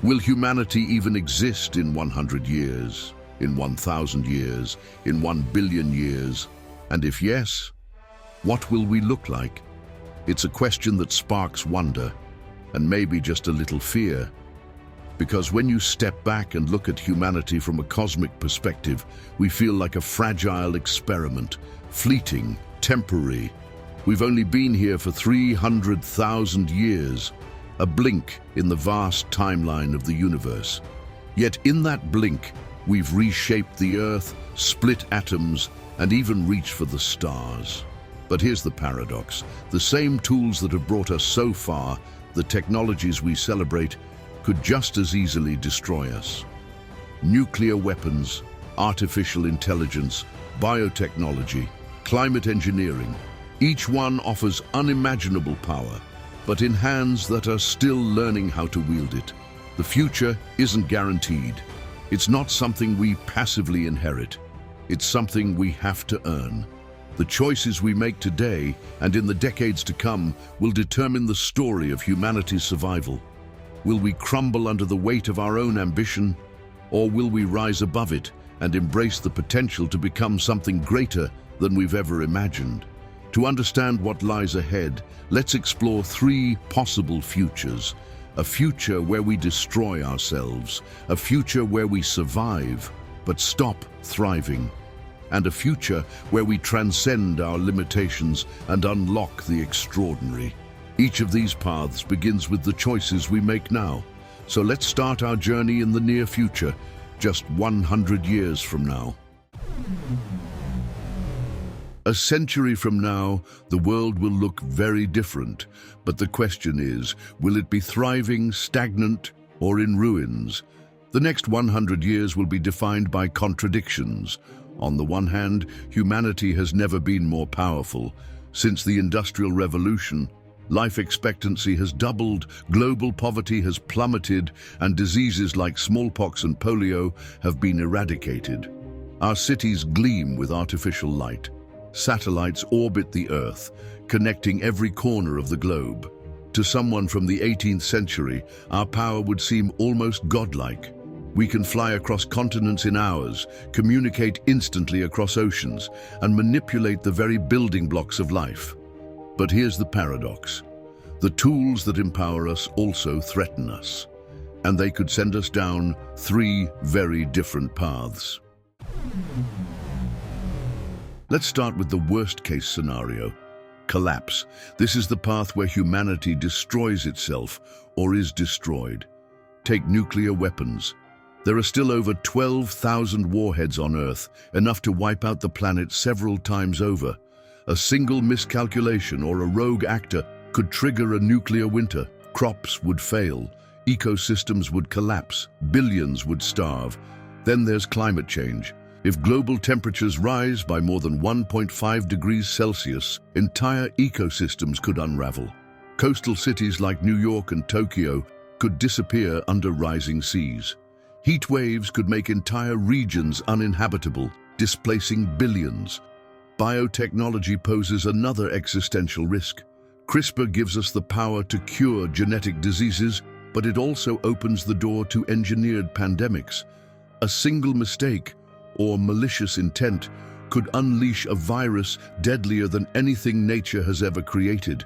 Will humanity even exist in 100 years, in 1,000 years, in 1 billion years? And if yes, what will we look like? It's a question that sparks wonder, and maybe just a little fear. Because when you step back and look at humanity from a cosmic perspective, we feel like a fragile experiment, fleeting, temporary. We've only been here for 300,000 years, a blink in the vast timeline of the universe. Yet in that blink, we've reshaped the Earth, split atoms, and even reached for the stars. But here's the paradox. The same tools that have brought us so far, the technologies we celebrate, could just as easily destroy us. Nuclear weapons, artificial intelligence, biotechnology, climate engineering, each one offers unimaginable power, but in hands that are still learning how to wield it. The future isn't guaranteed. It's not something we passively inherit. It's something we have to earn. The choices we make today and in the decades to come will determine the story of humanity's survival. Will we crumble under the weight of our own ambition, or will we rise above it and embrace the potential to become something greater than we've ever imagined? To understand what lies ahead, let's explore 3 possible futures. A future where we destroy ourselves, a future where we survive but stop thriving, and a future where we transcend our limitations and unlock the extraordinary. Each of these paths begins with the choices we make now. So let's start our journey in the near future, just 100 years from now. A century from now, the world will look very different, but the question is, will it be thriving, stagnant, or in ruins? The next 100 years will be defined by contradictions. On the one hand, humanity has never been more powerful. Since the Industrial Revolution, life expectancy has doubled, global poverty has plummeted, and diseases like smallpox and polio have been eradicated. Our cities gleam with artificial light. Satellites orbit the Earth, connecting every corner of the globe. To someone from the 18th century, our power would seem almost godlike. We can fly across continents in hours, communicate instantly across oceans, and manipulate the very building blocks of life. But here's the paradox. The tools that empower us also threaten us, and they could send us down 3 very different paths. Let's start with the worst-case scenario. Collapse. This is the path where humanity destroys itself or is destroyed. Take nuclear weapons. There are still over 12,000 warheads on Earth, enough to wipe out the planet several times over. A single miscalculation or a rogue actor could trigger a nuclear winter. Crops would fail, ecosystems would collapse, billions would starve. Then there's climate change. If global temperatures rise by more than 1.5 degrees Celsius, entire ecosystems could unravel. Coastal cities like New York and Tokyo could disappear under rising seas. Heat waves could make entire regions uninhabitable, displacing billions. Biotechnology poses another existential risk. CRISPR gives us the power to cure genetic diseases, but it also opens the door to engineered pandemics. A single mistake or malicious intent could unleash a virus deadlier than anything nature has ever created.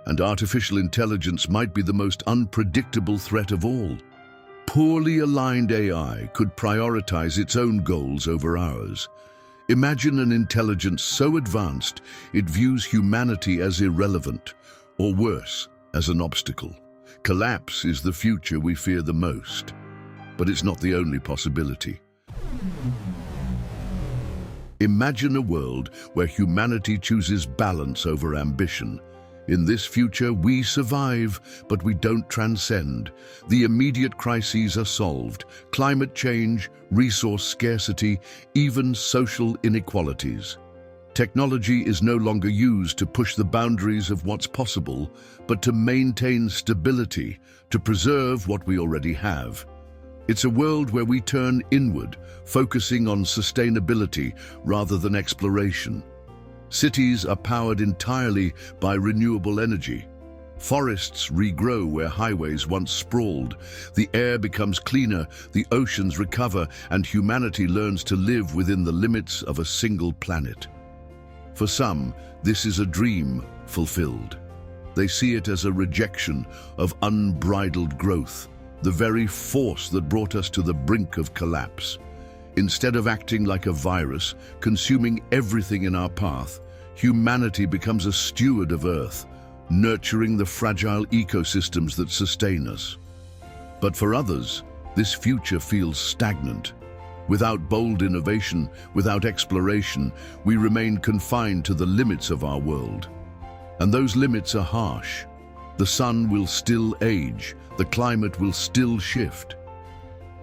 And artificial intelligence might be the most unpredictable threat of all. Poorly aligned AI could prioritize its own goals over ours. Imagine an intelligence so advanced it views humanity as irrelevant, or worse, as an obstacle. Collapse is the future we fear the most, but it's not the only possibility. Imagine a world where humanity chooses balance over ambition. In this future, we survive, but we don't transcend. The immediate crises are solved: climate change, resource scarcity, even social inequalities. Technology is no longer used to push the boundaries of what's possible, but to maintain stability, to preserve what we already have. It's a world where we turn inward, focusing on sustainability rather than exploration. Cities are powered entirely by renewable energy. Forests regrow where highways once sprawled. The air becomes cleaner, the oceans recover, and humanity learns to live within the limits of a single planet. For some, this is a dream fulfilled. They see it as a rejection of unbridled growth, the very force that brought us to the brink of collapse. Instead of acting like a virus, consuming everything in our path, humanity becomes a steward of Earth, nurturing the fragile ecosystems that sustain us. But for others, this future feels stagnant. Without bold innovation, without exploration, we remain confined to the limits of our world. And those limits are harsh. The sun will still age, the climate will still shift.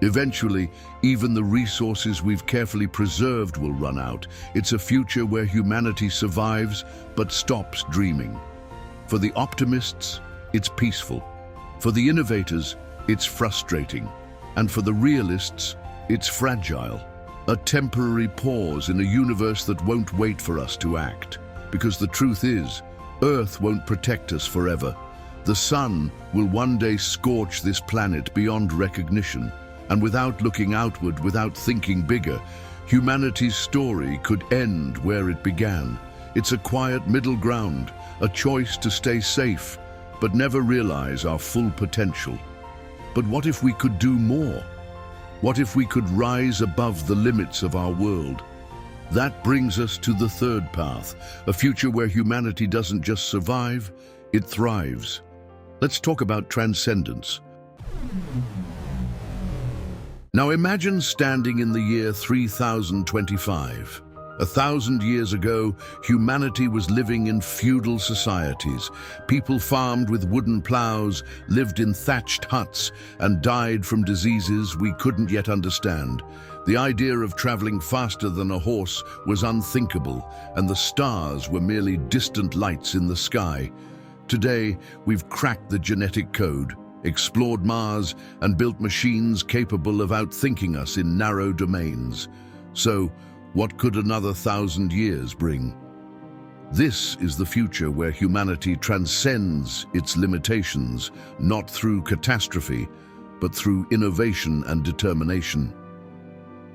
Eventually, even the resources we've carefully preserved will run out. It's a future where humanity survives but stops dreaming. For the optimists, it's peaceful. For the innovators, it's frustrating. And for the realists, it's fragile. A temporary pause in a universe that won't wait for us to act. Because the truth is, Earth won't protect us forever. The sun will one day scorch this planet beyond recognition. And without looking outward, without thinking bigger, humanity's story could end where it began. It's a quiet middle ground, a choice to stay safe, but never realize our full potential. But what if we could do more? What if we could rise above the limits of our world? That brings us to the third path, a future where humanity doesn't just survive, it thrives. Let's talk about transcendence. Now imagine standing in the year 3025. 1,000 years ago, humanity was living in feudal societies. People farmed with wooden plows, lived in thatched huts, and died from diseases we couldn't yet understand. The idea of traveling faster than a horse was unthinkable, and the stars were merely distant lights in the sky. Today, we've cracked the genetic code, explored Mars, and built machines capable of outthinking us in narrow domains. So, what could another 1,000 years bring? This is the future where humanity transcends its limitations, not through catastrophe, but through innovation and determination.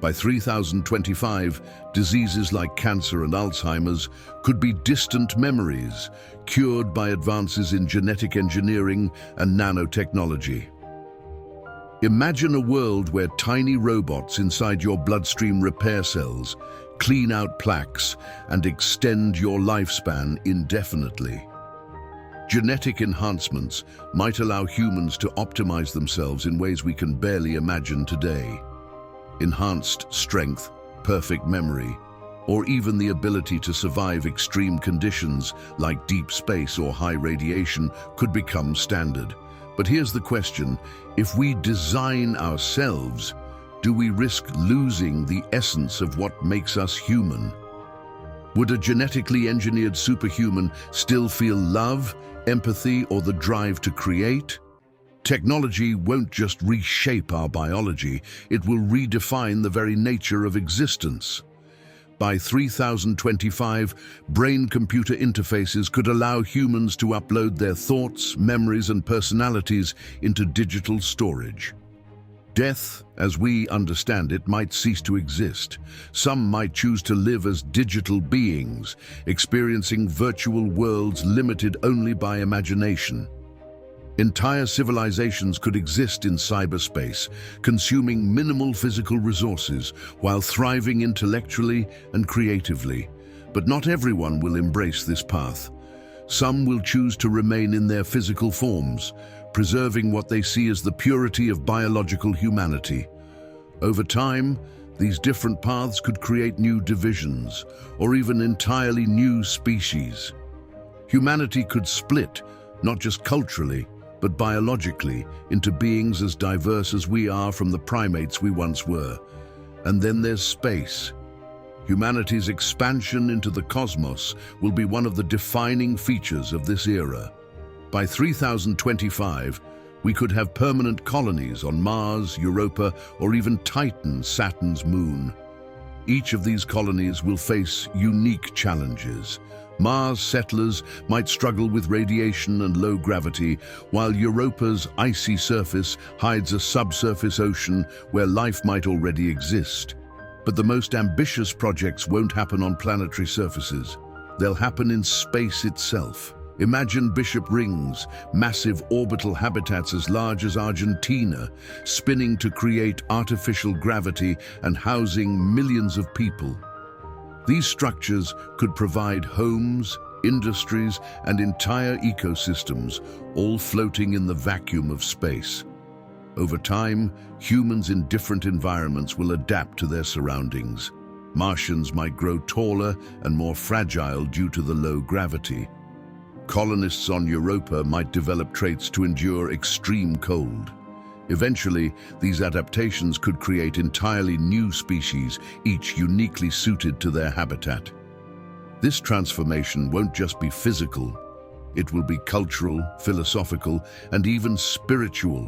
By 3025, diseases like cancer and Alzheimer's could be distant memories, cured by advances in genetic engineering and nanotechnology. Imagine a world where tiny robots inside your bloodstream repair cells, clean out plaques, and extend your lifespan indefinitely. Genetic enhancements might allow humans to optimize themselves in ways we can barely imagine today. Enhanced strength, perfect memory, or even the ability to survive extreme conditions like deep space or high radiation could become standard. But here's the question: if we design ourselves, do we risk losing the essence of what makes us human? Would a genetically engineered superhuman still feel love, empathy, or the drive to create? Technology won't just reshape our biology, it will redefine the very nature of existence. By 3025, brain-computer interfaces could allow humans to upload their thoughts, memories, and personalities into digital storage. Death, as we understand it, might cease to exist. Some might choose to live as digital beings, experiencing virtual worlds limited only by imagination. Entire civilizations could exist in cyberspace, consuming minimal physical resources while thriving intellectually and creatively. But not everyone will embrace this path. Some will choose to remain in their physical forms, preserving what they see as the purity of biological humanity. Over time, these different paths could create new divisions, or even entirely new species. Humanity could split, not just culturally, but biologically, into beings as diverse as we are from the primates we once were. And then there's space. Humanity's expansion into the cosmos will be one of the defining features of this era. By 3025, we could have permanent colonies on Mars, Europa, or even Titan, Saturn's moon. Each of these colonies will face unique challenges: Mars settlers might struggle with radiation and low gravity, while Europa's icy surface hides a subsurface ocean where life might already exist. But the most ambitious projects won't happen on planetary surfaces. They'll happen in space itself. Imagine bishop rings, massive orbital habitats as large as Argentina, spinning to create artificial gravity and housing millions of people. These structures could provide homes, industries, and entire ecosystems, all floating in the vacuum of space. Over time, humans in different environments will adapt to their surroundings. Martians might grow taller and more fragile due to the low gravity. Colonists on Europa might develop traits to endure extreme cold. Eventually, these adaptations could create entirely new species, each uniquely suited to their habitat. This transformation won't just be physical. It will be cultural, philosophical, and even spiritual.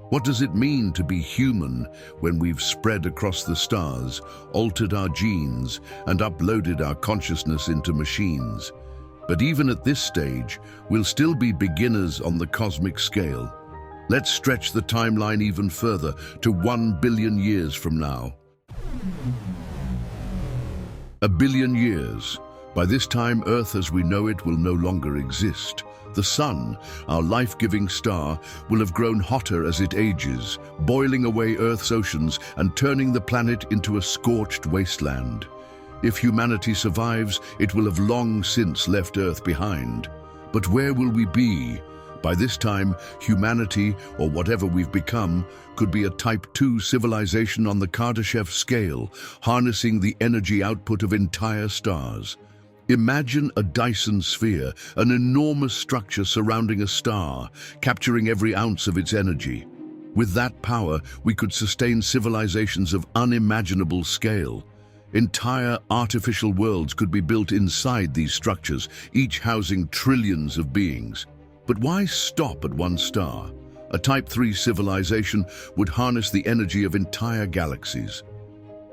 What does it mean to be human when we've spread across the stars, altered our genes, and uploaded our consciousness into machines? But even at this stage, we'll still be beginners on the cosmic scale. Let's stretch the timeline even further to 1 billion years from now. 1 billion years. By this time, Earth as we know it will no longer exist. The Sun, our life-giving star, will have grown hotter as it ages, boiling away Earth's oceans and turning the planet into a scorched wasteland. If humanity survives, it will have long since left Earth behind. But where will we be? By this time, humanity, or whatever we've become, could be a Type 2 civilization on the Kardashev scale, harnessing the energy output of entire stars. Imagine a Dyson sphere, an enormous structure surrounding a star, capturing every ounce of its energy. With that power, we could sustain civilizations of unimaginable scale. Entire artificial worlds could be built inside these structures, each housing trillions of beings. But why stop at one star? A Type 3 civilization would harness the energy of entire galaxies.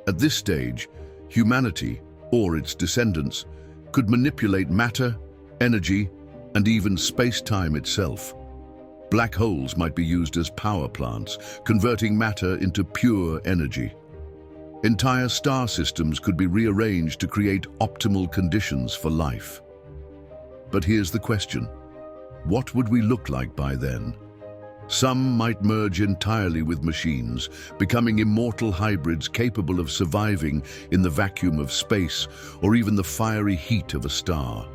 At this stage, humanity, or its descendants, could manipulate matter, energy, and even space-time itself. Black holes might be used as power plants, converting matter into pure energy. Entire star systems could be rearranged to create optimal conditions for life. But here's the question. What would we look like by then? Some might merge entirely with machines, becoming immortal hybrids capable of surviving in the vacuum of space or even the fiery heat of a star.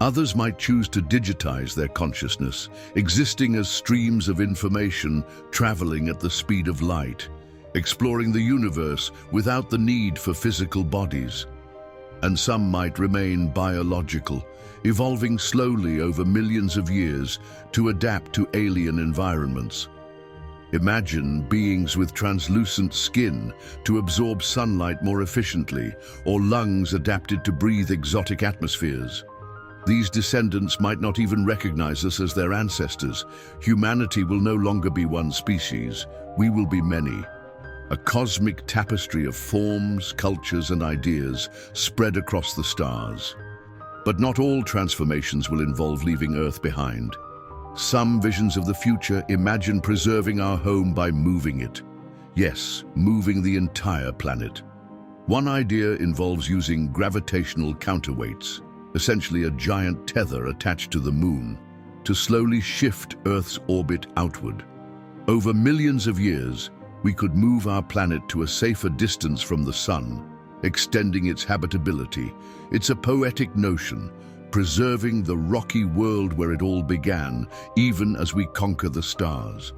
Others might choose to digitize their consciousness, existing as streams of information traveling at the speed of light, exploring the universe without the need for physical bodies. And some might remain biological, evolving slowly over millions of years to adapt to alien environments. Imagine beings with translucent skin to absorb sunlight more efficiently, or lungs adapted to breathe exotic atmospheres. These descendants might not even recognize us as their ancestors. Humanity will no longer be one species. We will be many. A cosmic tapestry of forms, cultures, and ideas spread across the stars. But not all transformations will involve leaving Earth behind. Some visions of the future imagine preserving our home by moving it. Yes, moving the entire planet. One idea involves using gravitational counterweights, essentially a giant tether attached to the moon, to slowly shift Earth's orbit outward. Over millions of years, we could move our planet to a safer distance from the sun, extending its habitability. It's a poetic notion, preserving the rocky world where it all began, even as we conquer the stars.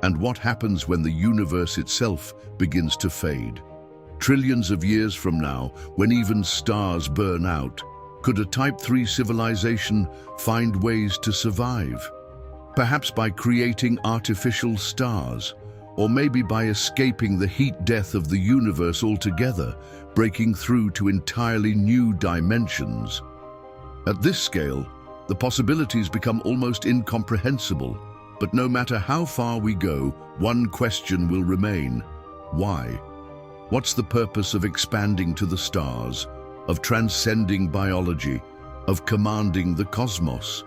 And what happens when the universe itself begins to fade? Trillions of years from now, when even stars burn out, could a Type 3 civilization find ways to survive? Perhaps by creating artificial stars, or maybe by escaping the heat death of the universe altogether, breaking through to entirely new dimensions. At this scale, the possibilities become almost incomprehensible. But no matter how far we go, one question will remain. Why? What's the purpose of expanding to the stars, of transcending biology, of commanding the cosmos?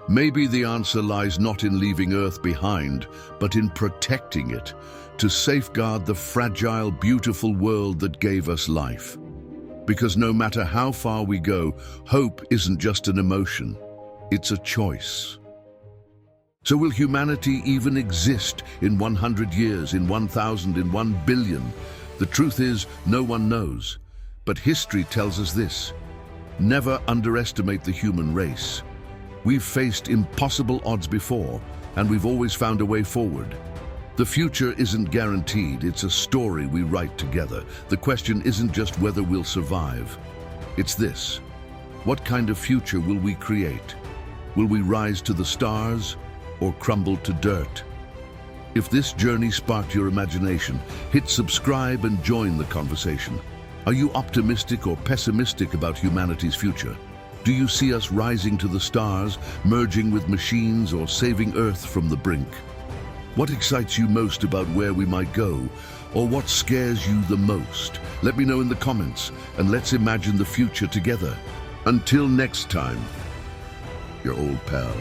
Maybe the answer lies not in leaving Earth behind, but in protecting it, to safeguard the fragile, beautiful world that gave us life. Because no matter how far we go, hope isn't just an emotion, it's a choice. So will humanity even exist in 100 years, in 1,000, in 1 billion? The truth is, no one knows. But history tells us this: never underestimate the human race. We've faced impossible odds before, and we've always found a way forward. The future isn't guaranteed, it's a story we write together. The question isn't just whether we'll survive. It's this: what kind of future will we create? Will we rise to the stars or crumble to dirt? If this journey sparked your imagination, hit subscribe and join the conversation. Are you optimistic or pessimistic about humanity's future? Do you see us rising to the stars, merging with machines, or saving Earth from the brink? What excites you most about where we might go, or what scares you the most? Let me know in the comments, and let's imagine the future together. Until next time, your old pal.